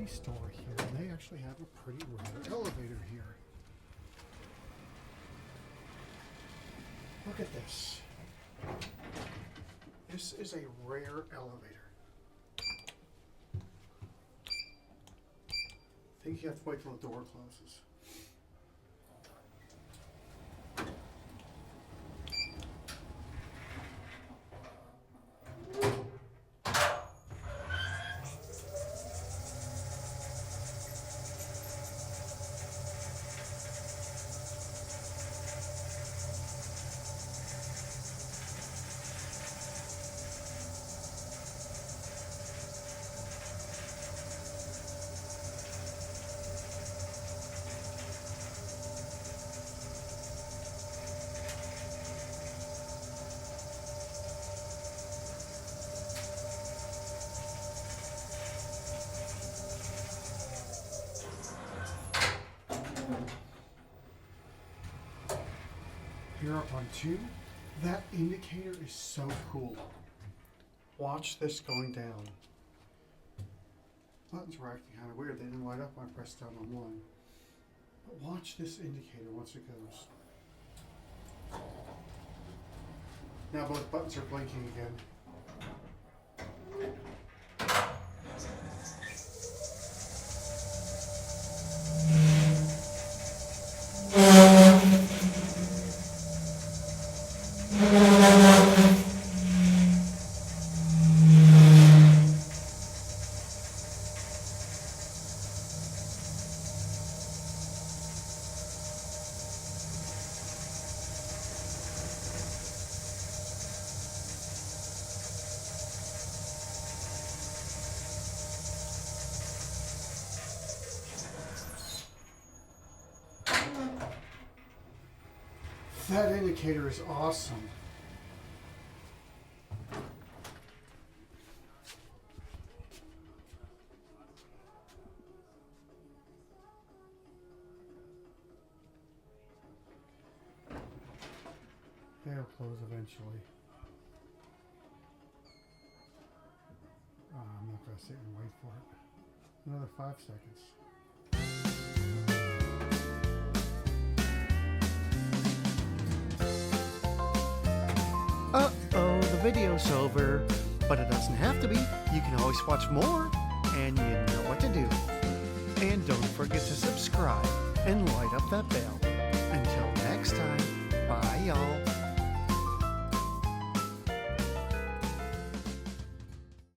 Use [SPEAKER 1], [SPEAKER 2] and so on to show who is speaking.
[SPEAKER 1] store here, and they actually have a pretty rare elevator here. Look at this. This is a rare elevator. I think you have to wait till the door closes. Here up on 2, that indicator is so cool. Watch this going down. Buttons were acting kind of weird. They didn't light up when I pressed down on 1. But watch this indicator once it goes. Now both buttons are blinking again. That indicator is awesome. They'll close eventually. I'm not going to sit and wait for it. Another 5 seconds. Uh-oh, the video's over. But it doesn't have to be. You can always watch more, and you know what to do. And don't forget to subscribe and light up that bell. Until next time, bye y'all.